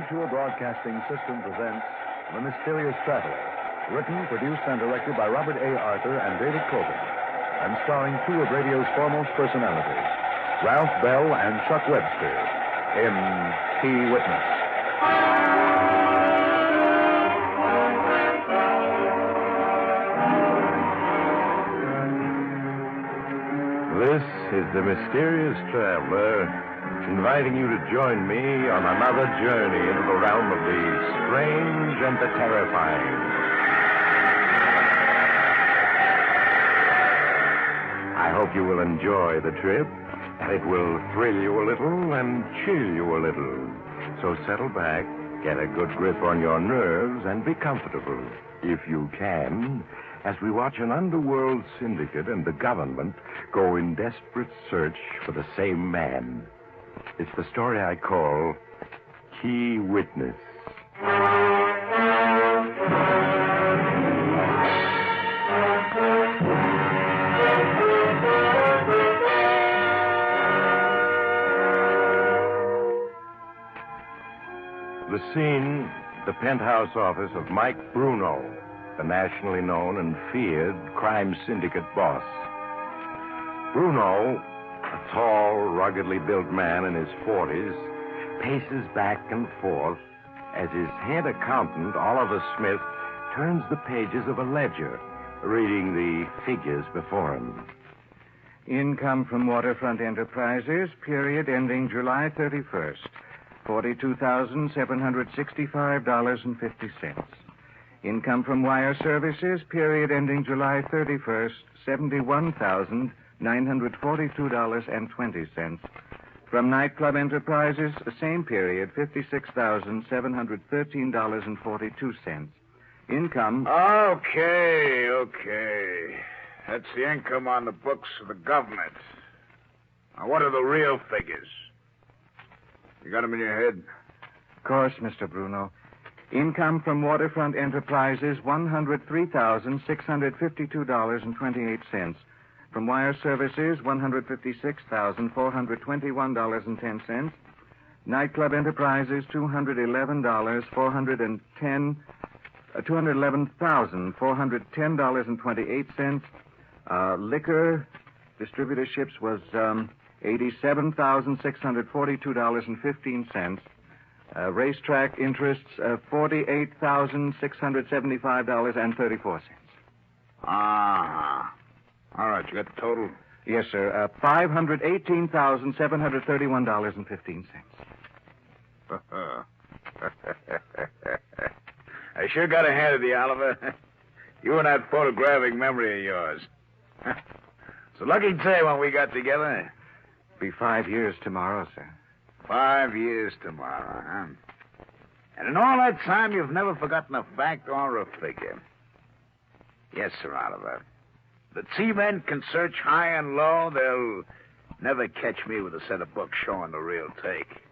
Mutual Broadcasting System presents The Mysterious Traveler, written, produced, and directed by Robert A. Arthur and David Coben, and starring two of radio's foremost personalities, Ralph Bell and Chuck Webster, in Key Witness. This is the Mysterious Traveler, inviting you to join me on another journey into the realm of the strange and the terrifying. I hope you will enjoy the trip. It will thrill you a little and chill you a little. So settle back, get a good grip on your nerves, and be comfortable, if you can, as we watch an underworld syndicate and the government go in desperate search for the same man. It's the story I call Key Witness. The scene, the penthouse office of Mike Bruno, the nationally known and feared crime syndicate boss. Bruno, a tall, ruggedly built man in his 40s, paces back and forth as his head accountant, Oliver Smith, turns the pages of a ledger, reading the figures before him. Income from waterfront enterprises, period ending July 31st, $42,765.50. Income from wire services, period ending July 31st, $71,942.20. From nightclub enterprises, the same period, $56,713.42. Income... Okay. That's the income on the books of the government. Now, what are the real figures? You got them in your head? Of course, Mr. Bruno. Income from waterfront enterprises, $103,652.28. From wire services, $156,421.10. Nightclub enterprises, $211,410.28. Liquor distributorships was $87,642.15. Racetrack interests, $48,675.34. Ah. All right, you got the total? Yes, sir. $518,731.15. I sure got a hand of the Oliver. You and that photographic memory of yours. It's a lucky day when we got together. Be 5 years tomorrow, sir. 5 years tomorrow, huh? And in all that time, you've never forgotten a fact or a figure. Yes, Sir Oliver. The T-men can search high and low. They'll never catch me with a set of books showing the real take.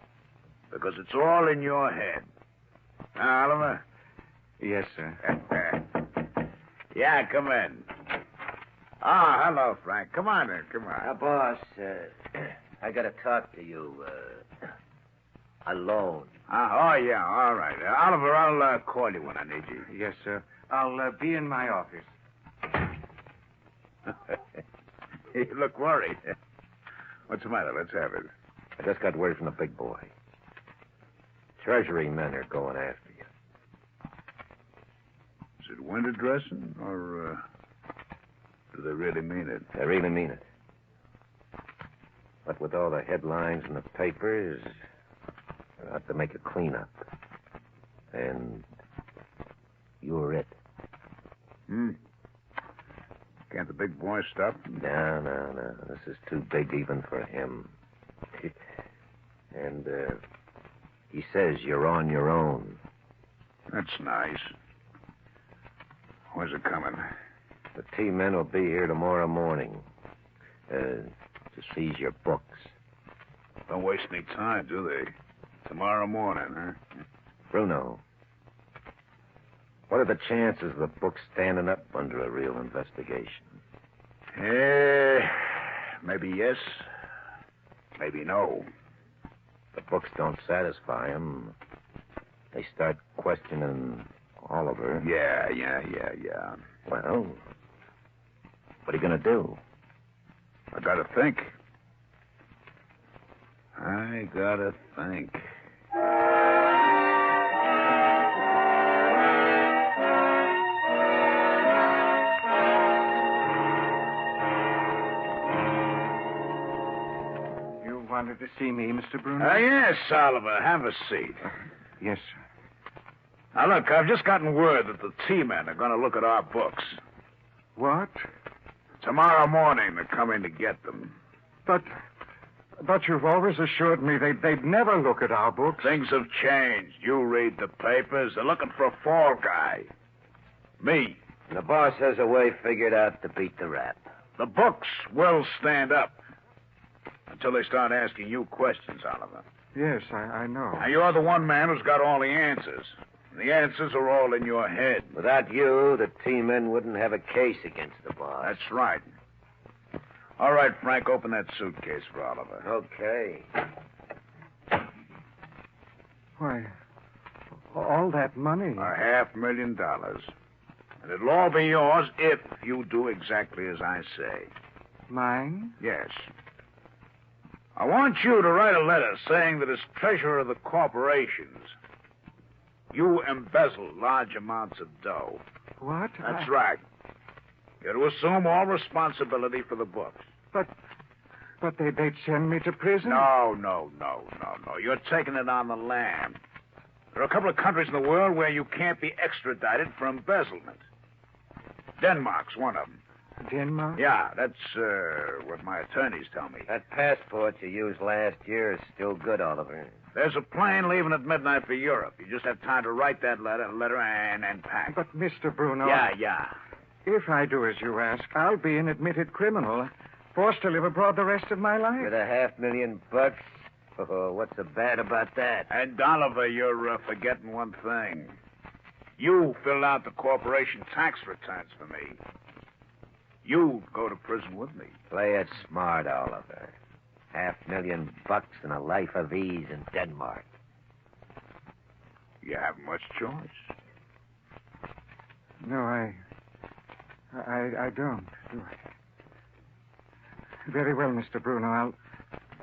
Because it's all in your head. Huh, Oliver? Yes, sir. Yeah, come in. Ah, hello, Frank. Come on in, come on. Boss, I gotta talk to you, alone. Oh, yeah, all right. Oliver, I'll call you when I need you. Yes, sir. I'll be in my office. You look worried. What's the matter? Let's have it. I just got word from the big boy. Treasury men are going after you. Is it winter dressing, or do they really mean it? They really mean it. But with all the headlines in the papers, they'll have to make a cleanup. And you're it. Can't the big boy stop him? No. This is too big even for him. And, he says you're on your own. That's nice. Where's it coming? The T-men will be here tomorrow morning to seize your books. Don't waste any time, do they? Tomorrow morning, huh? Bruno, what are the chances of the books standing up under a real investigation? Maybe yes, maybe no. The books don't satisfy him. They start questioning Oliver. Yeah. Well, what are you going to do? I gotta think. You wanted to see me, Mr. Bruno? Yes, Oliver. Have a seat. Yes, sir. Now, look, I've just gotten word that the T-men are going to look at our books. What? Tomorrow morning, they're coming to get them. But you've always assured me they'd never look at our books. Things have changed. You read the papers. They're looking for a fall guy. Me. And the boss has a way figured out to beat the rap. The books will stand up until they start asking you questions, Oliver. Yes, I know. Now, you're the one man who's got all the answers. The answers are all in your head. Without you, the T-men wouldn't have a case against the boss. That's right. All right, Frank, open that suitcase for Oliver. Okay. Why, all that money. $500,000. And it'll all be yours if you do exactly as I say. Mine? Yes. I want you to write a letter saying that as treasurer of the corporations, you embezzle large amounts of dough. What? That's right. You're to assume all responsibility for the books. But they'd send me to prison? No. You're taking it on the lam. There are a couple of countries in the world where you can't be extradited for embezzlement. Denmark's one of them. Denmark? Yeah, that's what my attorneys tell me. That passport you used last year is still good, Oliver. There's a plane leaving at midnight for Europe. You just have time to write that letter and pack. But, Mr. Bruno... Yeah. If I do as you ask, I'll be an admitted criminal, forced to live abroad the rest of my life. With $500,000? Oh, what's so bad about that? And, Oliver, you're forgetting one thing. You filled out the corporation tax returns for me. You'd go to prison with me. Play it smart, Oliver. $500,000 and a life of ease in Denmark. You haven't much choice. No, I don't. Do I? Very well, Mr. Bruno.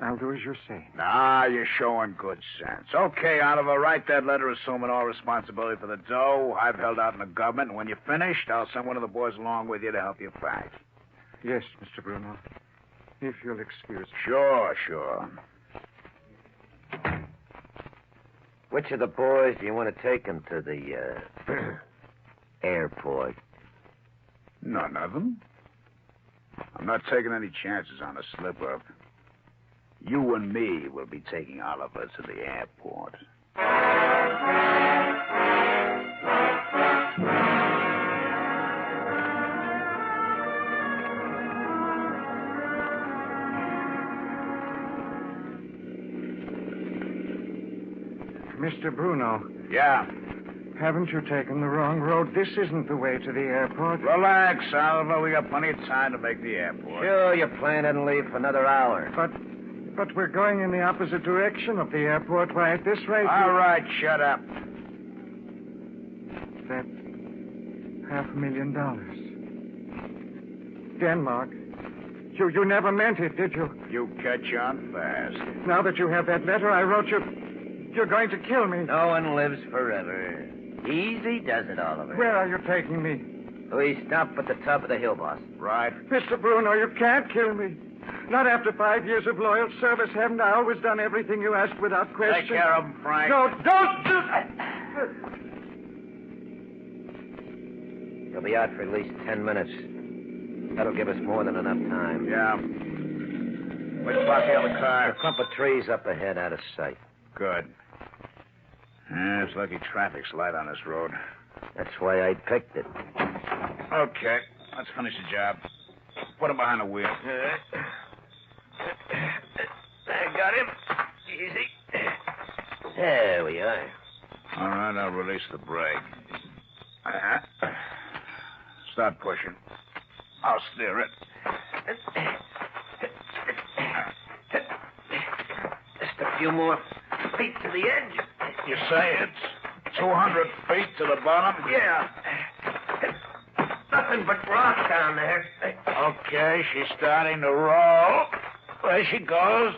I'll do as you say. Nah, you're showing good sense. Okay, Oliver, write that letter assuming all responsibility for the dough. I've held out in the government, and when you're finished, I'll send one of the boys along with you to help you pack. Yes, Mr. Bruno. If you'll excuse me. Sure. Which of the boys do you want to take him to the airport? None of them. I'm not taking any chances on a slip-up. You and me will be taking Oliver to the airport. Mr. Bruno. Yeah. Haven't you taken the wrong road? This isn't the way to the airport. Relax, Oliver. We got plenty of time to make the airport. Sure, your plane doesn't leave for another hour. But we're going in the opposite direction of the airport. Why, at this rate... All right, shut up. That's $500,000. Denmark. You never meant it, did you? You catch on fast. Now that you have that letter I wrote you, you're going to kill me. No one lives forever. Easy does it, Oliver. Where are you taking me? We stop at the top of the hill, boss. Right. Mr. Bruno, you can't kill me. Not after 5 years of loyal service. Haven't I always done everything you asked without question? Take care of him, Frank. No, don't! He'll be out for at least 10 minutes. That'll give us more than enough time. Yeah. Which spot the other car? A clump of trees up ahead, out of sight. Good. Yeah, it's lucky traffic's light on this road. That's why I picked it. Okay, let's finish the job. Put him behind the wheel. I got him. Easy. There we are. All right, I'll release the brake. Start pushing. I'll steer it. Just a few more feet to the edge. You say it's 200 feet to the bottom? Yeah. Nothing but rock down there. Okay, she's starting to roll. There she goes.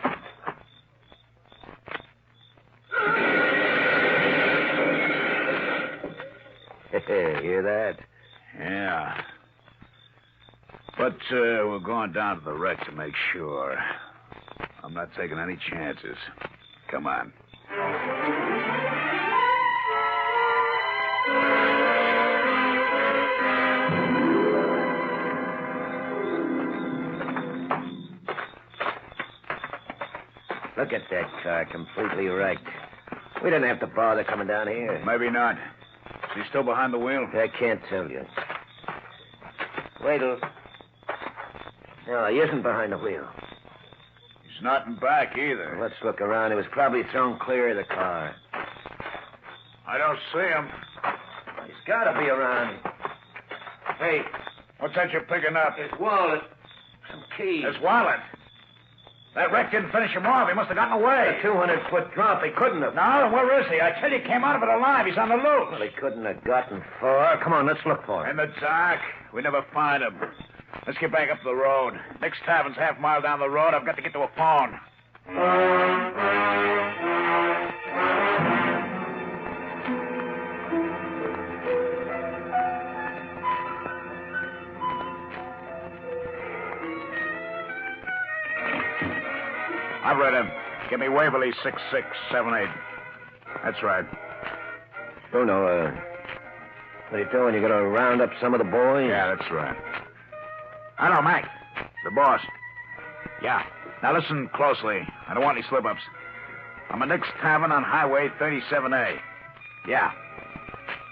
Hear that? Yeah. But we're going down to the wreck to make sure. I'm not taking any chances. Come on. Look at that car, completely wrecked. We didn't have to bother coming down here. Maybe not. Is he still behind the wheel? I can't tell you. Wait till... No, he isn't behind the wheel. He's not in back either. Let's look around. He was probably thrown clear of the car. I don't see him. He's got to be around. Hey, What's that you're picking up? his wallet. Some keys. His wallet. That wreck didn't finish him off. He must have gotten away. A 200-foot drop. He couldn't have. No, then where is he? I tell you, he came out of it alive. He's on the loose. Well, he couldn't have gotten far. Come on, let's look for him. In the dark. We never find him. Let's get back up the road. Next tavern's half a mile down the road. I've got to get to a phone. I've read him. Give me Waverly 6678. That's right. Bruno, what are you doing? You going to round up some of the boys? Yeah, that's right. Hello, Mac. The boss. Yeah. Now listen closely. I don't want any slip-ups. I'm at Nick's Tavern on Highway 37A. Yeah.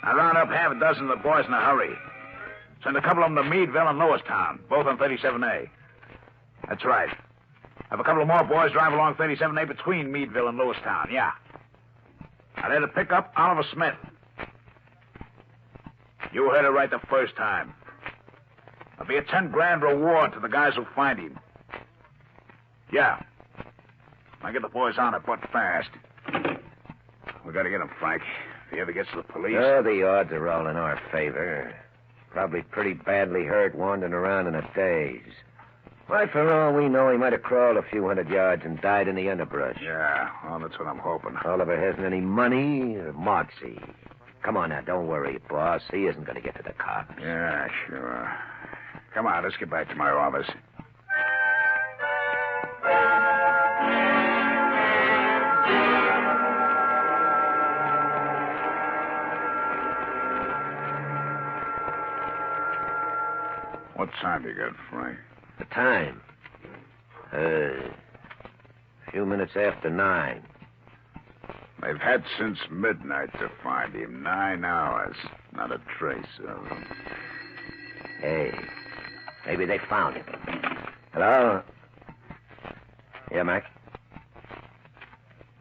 I round up half a dozen of the boys in a hurry. Send a couple of them to Meadville and Lewistown, both on 37A. That's right. Have a couple of more boys drive along 37A between Meadville and Lewistown, yeah. Now, they're to pick up Oliver Smith. You heard it right the first time. There'll be a 10-grand reward to the guys who find him. Yeah. Now get the boys on it, but fast. We gotta get him, Frank. If he ever gets to the police... Oh, the odds are all in our favor. Probably pretty badly hurt wandering around in a daze. Why, for all we know, he might have crawled a few hundred yards and died in the underbrush. Yeah, well, that's what I'm hoping. Oliver hasn't any money or moxie. Come on now, don't worry, boss. He isn't going to get to the cops. Yeah, sure. Come on, let's get back to my office. What time do you got, Frank? The time? A few minutes after 9. They've had since midnight to find him. 9 hours. Not a trace of him. Hey, maybe they found him. Hello? Yeah, Mac?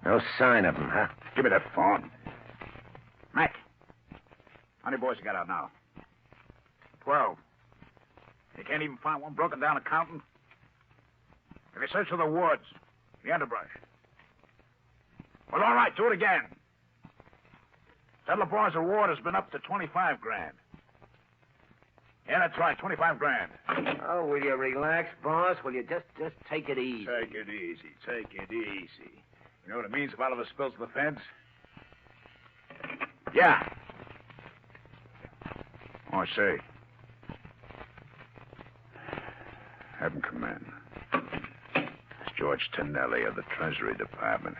No sign of him, huh? Give me that phone. Mac. How many boys you got out now? 12. You can't even find one broken down accountant? If you search for the woods, the underbrush. Well, all right, do it again. Tell the boys the reward has been up to 25 grand. Yeah, that's right, 25 grand. Oh, will you relax, boss? Will you just take it easy? Take it easy, take it easy. You know what it means if Oliver spills to the feds? Yeah. Oh, I say. Have him come in. It's George Tonelli of the Treasury Department.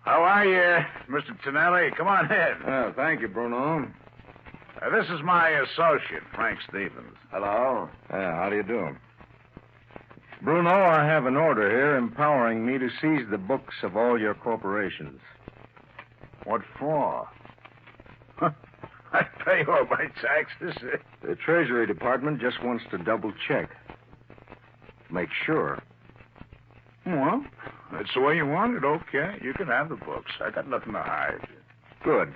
How are you, Mr. Tonelli? Come on in. Thank you, Bruno. This is my associate, Frank Stevens. Hello? How do you do? Bruno, I have an order here empowering me to seize the books of all your corporations. What for? I pay all my taxes. The Treasury Department just wants to double-check. Make sure. Well, that's the way you want it. Okay, you can have the books. I got nothing to hide. Good.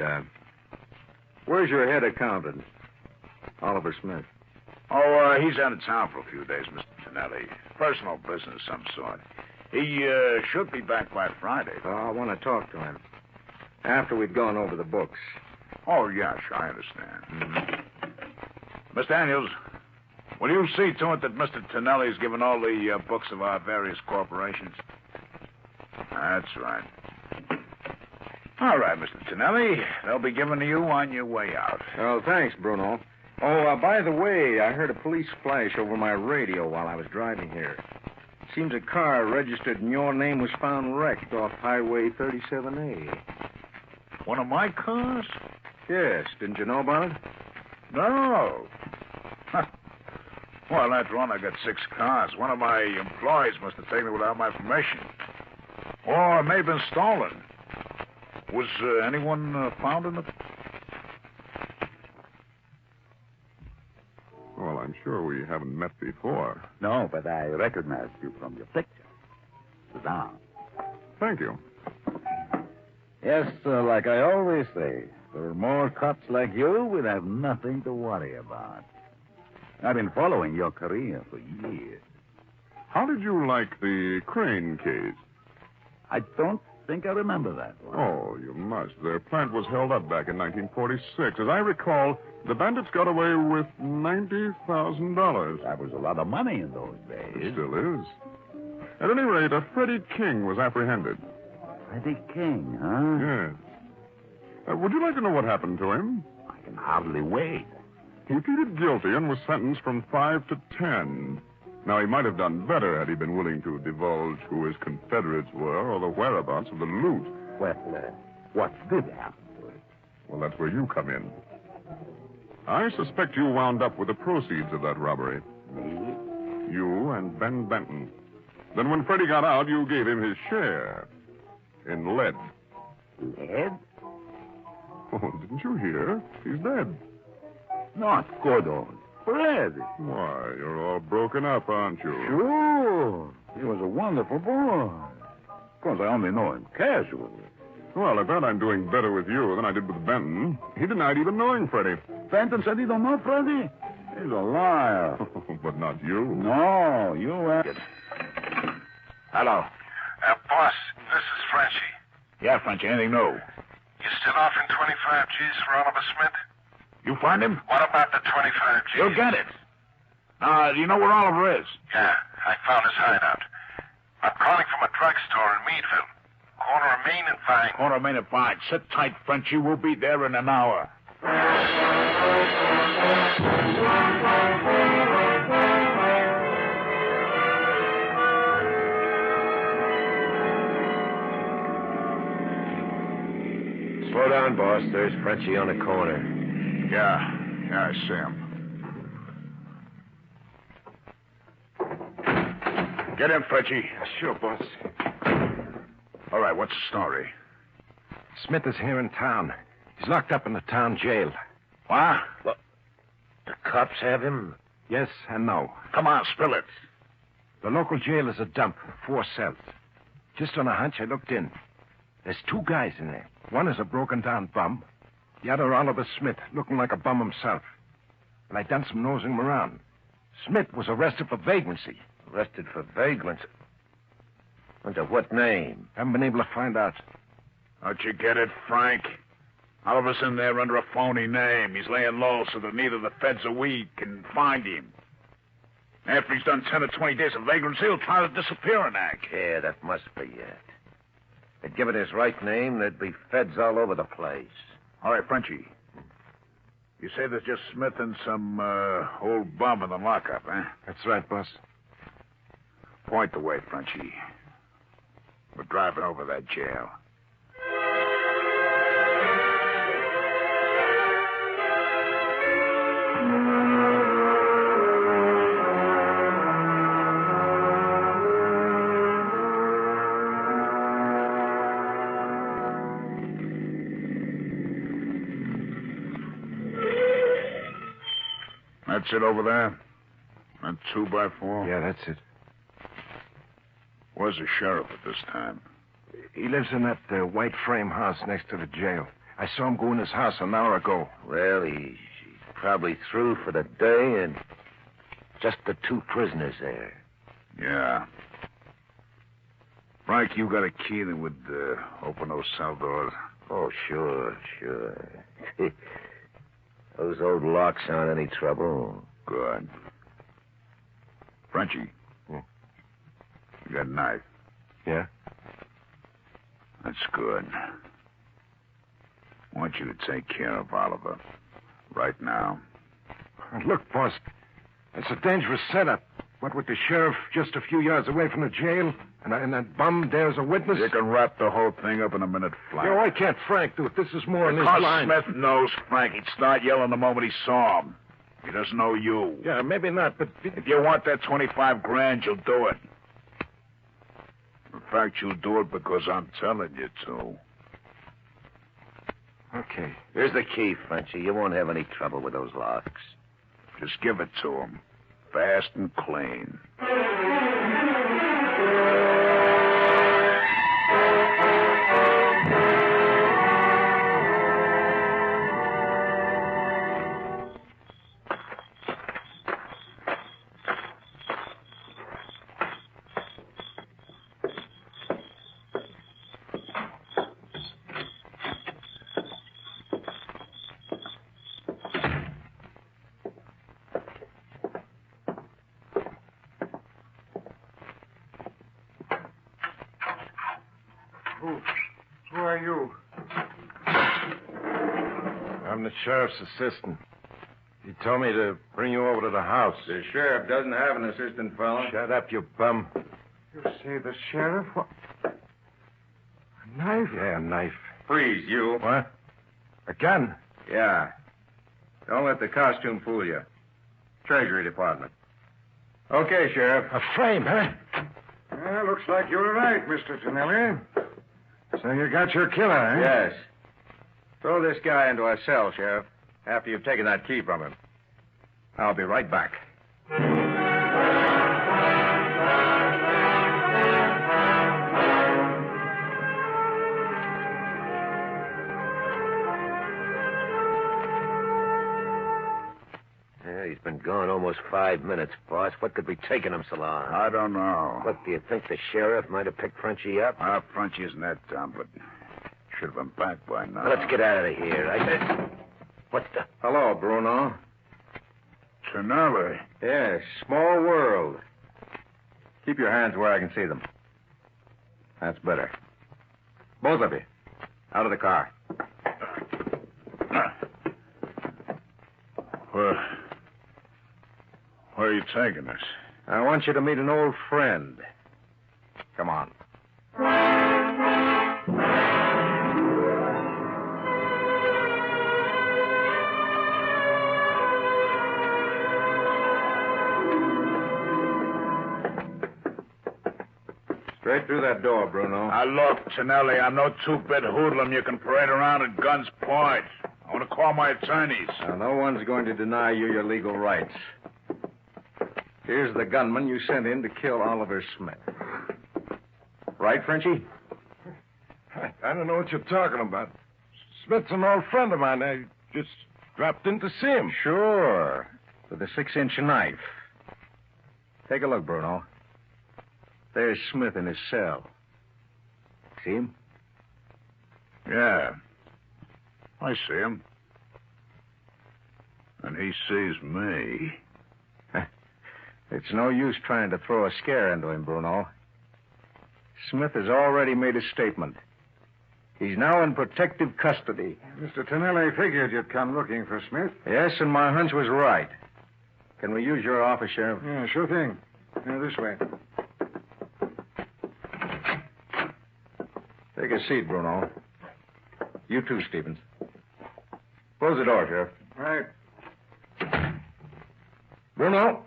Where's your head accountant? Oliver Smith. Oh, he's out of town for a few days, Mr. Tonelli. Personal business of some sort. He should be back by Friday. I want to talk to him. After we'd gone over the books. Oh, yeah, sure, I understand. Miss Daniels, will you see to it that Mr. Tonelli's given all the books of our various corporations? That's right. All right, Mr. Tonelli. They'll be given to you on your way out. Oh, thanks, Bruno. Oh, by the way, I heard a police flash over my radio while I was driving here. Seems a car registered in your name was found wrecked off Highway 37A. One of my cars? Yes, didn't you know about it? No. Huh. Well, after all, I got 6 cars. One of my employees must have taken it without my permission. Or it may have been stolen. Was anyone found in it? Well, I'm sure we haven't met before. No, but I recognized you from your picture. Sit down. Thank you. Yes, like I always say, for more cops like you, we'd have nothing to worry about. I've been following your career for years. How did you like the Crane case? I don't think I remember that one. Oh, you must. Their plant was held up back in 1946. As I recall, the bandits got away with $90,000. That was a lot of money in those It days. still is. At any rate, a Freddie King was apprehended. Freddie King, huh? Yes. Would you like to know what happened to him? I can hardly wait. He pleaded guilty and was sentenced from 5 to 10. Now, he might have done better had he been willing to divulge who his Confederates were or the whereabouts of the loot. Well, what did happen to it? Well, that's where you come in. I suspect you wound up with the proceeds of that robbery. Me? You and Ben Benton. Then when Freddie got out, you gave him his share. In lead. Lead? Oh, didn't you hear? He's dead. Not good old Freddie. Why, you're all broken up, aren't you? Sure. He was a wonderful boy. Of course, I only know him casually. Well, at that, I'm doing better with you than I did with Benton. He denied even knowing Freddie. Benton said he don't know Freddie? He's a liar. But not you. No, you Hello. Boss, this is Frenchie. Yeah, Frenchy, anything new? You still offering 25 G's for Oliver Smith? You find him? What about the 25 G's? You'll get it. Do you know where Oliver is? Yeah, I found his hideout. I'm calling from a drugstore in Meadville. Corner of Main and Vine. Corner of Main and Vine. Sit tight, Frenchy. We'll be there in an hour. Slow down, boss. There's Frenchie on the corner. Yeah, I see him. Get in, Frenchy. Sure, boss. All right, what's the story? Smith is here in town. He's locked up in the town jail. What? The cops have him? Yes and no. Come on, spill it. The local jail is a dump, 4 cells. Just on a hunch, I looked in. There's 2 guys in there. One is a broken-down bum. The other, Oliver Smith, looking like a bum himself. And I done some nosing him around. Smith was arrested for vagrancy. Arrested for vagrancy. Under what name? Haven't been able to find out. Don't you get it, Frank? Oliver's in there under a phony name. He's laying low so that neither the feds or we can find him. After he's done 10 or 20 days of vagrancy, he'll try to disappear in act. Yeah, that must be it. They'd give it his right name, there'd be feds all over the place. All right, Frenchy. You say there's just Smith and some old bum in the lockup, huh? That's right, boss. Point the way, Frenchy. We're driving over that jail. That's it over there? That 2x4? Yeah, that's it. Where's the sheriff at this time? He lives in that white frame house next to the jail. I saw him go in his house an hour ago. Well, he's probably through for the day, and just the 2 prisoners there. Yeah. Frank, you got a key that would open those cell doors? Oh, sure. Those old locks aren't any trouble. Good. Frenchie. Hmm? You got a knife. Yeah? That's good. I want you to take care of Oliver. Right now. Look, boss, it's a dangerous setup. What with the sheriff just a few yards away from the jail, and that bum dares a witness? You can wrap the whole thing up in a minute flat. No, I can't Frank do it. This is more in his Because line. Smith knows Frank. He'd start yelling the moment he saw him. He doesn't know you. Yeah, maybe not, but... If you want that 25 grand, you'll do it. In fact, you'll do it because I'm telling you to. Okay. Here's the key, Frenchie. You won't have any trouble with those locks. Just give it to him. Fast and clean. Who are you? I'm the sheriff's assistant. He told me to bring you over to the house. The sheriff doesn't have an assistant, fella. Shut up, you bum. You say the sheriff? What? A knife? Yeah, a knife. Freeze, you. What? A gun? Yeah. Don't let the costume fool you. Treasury Department. Okay, Sheriff. A frame, huh? Well, looks like you were right, Mr. Tonelli. So you got your killer, eh? Yes. Throw this guy into a cell, Sheriff, after you've taken that key from him. I'll be right back. Yeah, he's been gone almost 5 minutes, boss. What could be taking him so long? I don't know. Look, do you think the sheriff might have picked Frenchie up? Frenchie isn't that dumb, but should have been back by now. Well, let's get out of here. What the... Hello, Bruno. Tonelli. Yes, small world. Keep your hands where I can see them. That's better. Both of you. Out of the car. Where are you taking us? I want you to meet an old friend. Come on. Straight through that door, Bruno. Now, look, Tonelli, I'm no two-bit hoodlum you can parade around at guns point. I want to call my attorneys. Now, no one's going to deny you your legal rights. Here's the gunman you sent in to kill Oliver Smith. Right, Frenchie? I don't know what you're talking about. Smith's an old friend of mine. I just dropped in to see him. Sure. With a 6-inch knife. Take a look, Bruno. There's Smith in his cell. See him? Yeah. I see him. And he sees me. It's no use trying to throw a scare into him, Bruno. Smith has already made a statement. He's now in protective custody. Mr. Tonelli figured you'd come looking for Smith. Yes, and my hunch was right. Can we use your office, Sheriff? Yeah, sure thing. This way. Take a seat, Bruno. You too, Stevens. Close the door, Sheriff. Right. Bruno,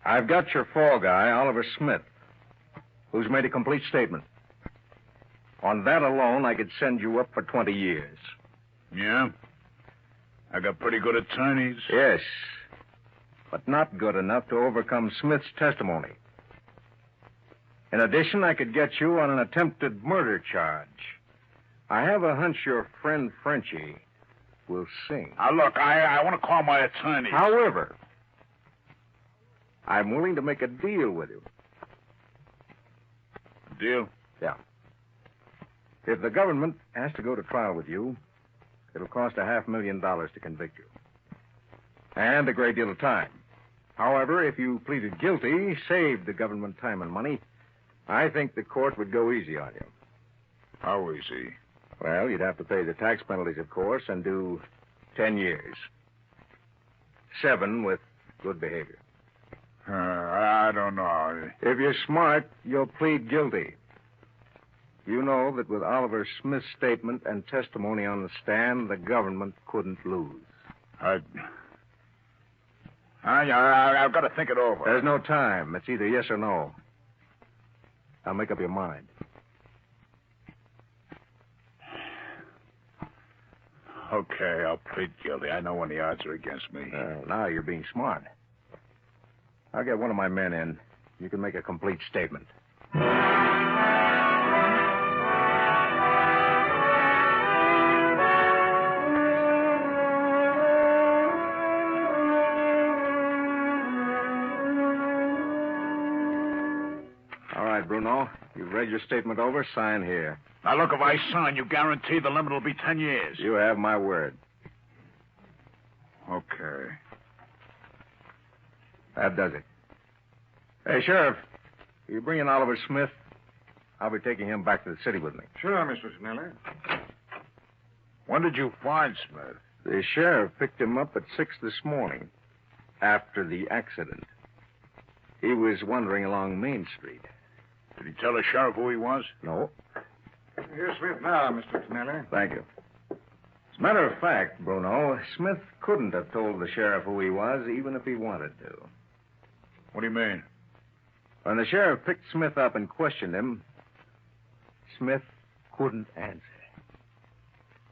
I've got your fall guy, Oliver Smith, who's made a complete statement. On that alone, I could send you up for 20 years. Yeah? I got pretty good attorneys. Yes, but not good enough to overcome Smith's testimony. In addition, I could get you on an attempted murder charge. I have a hunch your friend Frenchie will sing. Now, look, I want to call my attorneys. However, I'm willing to make a deal with you. Deal? Yeah. If the government has to go to trial with you, it'll cost $500,000 to convict you. And a great deal of time. However, if you pleaded guilty, saved the government time and money, I think the court would go easy on you. How easy? Well, you'd have to pay the tax penalties, of course, and do 10 years. 7 with good behavior. I don't know. If you're smart, you'll plead guilty. You know that with Oliver Smith's statement and testimony on the stand, the government couldn't lose. I've got to think it over. There's no time. It's either yes or no. Now make up your mind. Okay, I'll plead guilty. I know when the odds are against me. Now you're being smart. I'll get one of my men in. You can make a complete statement. All right, Bruno. You've read your statement over. Sign here. Now, look, if I sign, you guarantee the limit will be 10 years. You have my word. Okay. That does it. Hey, Sheriff, you bring in Oliver Smith. I'll be taking him back to the city with me. Sure, Mr. Snelly. When did you find Smith? The sheriff picked him up at 6 this morning, after the accident. He was wandering along Main Street. Did he tell the sheriff who he was? No. Here's Smith now, Mr. Snelly. Thank you. As a matter of fact, Bruno, Smith couldn't have told the sheriff who he was, even if he wanted to. What do you mean? When the sheriff picked Smith up and questioned him, Smith couldn't answer.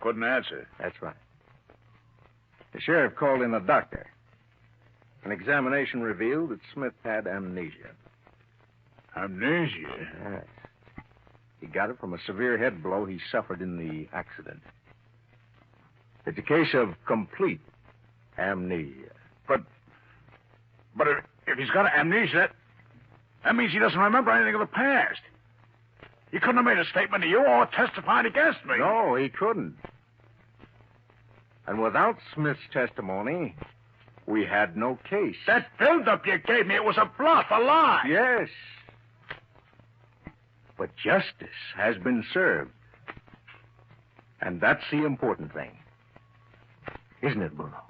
Couldn't answer. That's right. The sheriff called in a doctor. An examination revealed that Smith had amnesia. Amnesia? Yes. He got it from a severe head blow he suffered in the accident. It's a case of complete amnesia. But if he's got amnesia, that means he doesn't remember anything of the past. He couldn't have made a statement to you or testified against me. No, he couldn't. And without Smith's testimony, we had no case. That build-up you gave me, it was a bluff, a lie. Yes. But justice has been served. And that's the important thing. Isn't it, Bruno?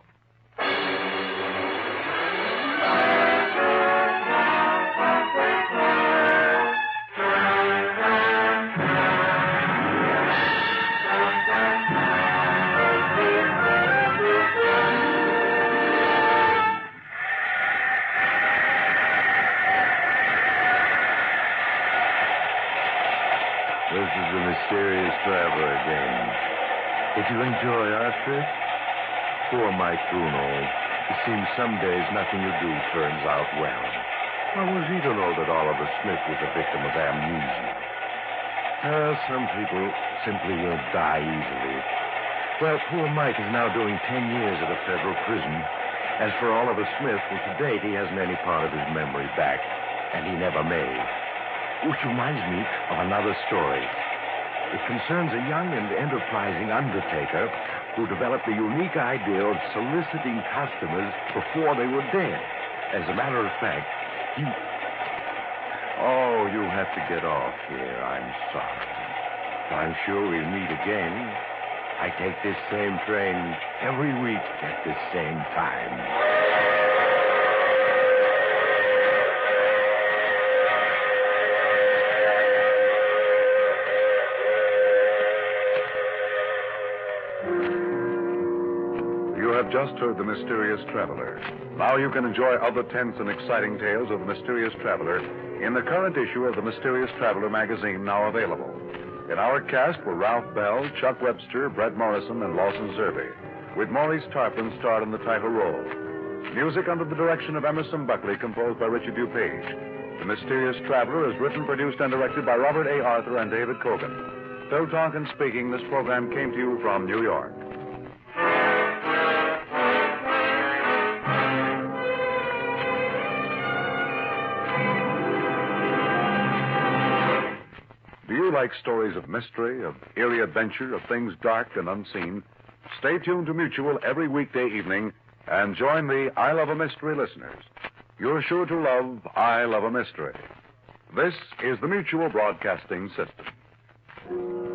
This is the mysterious traveler again. Did you enjoy our trip? Poor Mike Bruno. It seems some days nothing you do turns out well. How was he to know that Oliver Smith was a victim of amnesia? Some people simply will die easily. Well, poor Mike is now doing 10 years at a federal prison. As for Oliver Smith, well, to date he hasn't any part of his memory back, and he never may. Which reminds me of another story. It concerns a young and enterprising undertaker who developed the unique idea of soliciting customers before they were dead. As a matter of fact, he... Oh, you have to get off here. I'm sorry. I'm sure we'll meet again. I take this same train every week at this same time. You have just heard The Mysterious Traveler. Now you can enjoy other tense and exciting tales of The Mysterious Traveler in the current issue of The Mysterious Traveler magazine, now available. In our cast were Ralph Bell, Chuck Webster, Brett Morrison, and Lawson Zerby, with Maurice Tarpon starred in the title role. Music under the direction of Emerson Buckley, composed by Richard DuPage. The Mysterious Traveler is written, produced, and directed by Robert A. Arthur and David Cogan. Phil Tonkin speaking. This program came to you from New York. Do you like stories of mystery, of eerie adventure, of things dark and unseen, stay tuned to Mutual every weekday evening and join the I Love a Mystery listeners. You're sure to love I Love a Mystery. This is the Mutual Broadcasting System.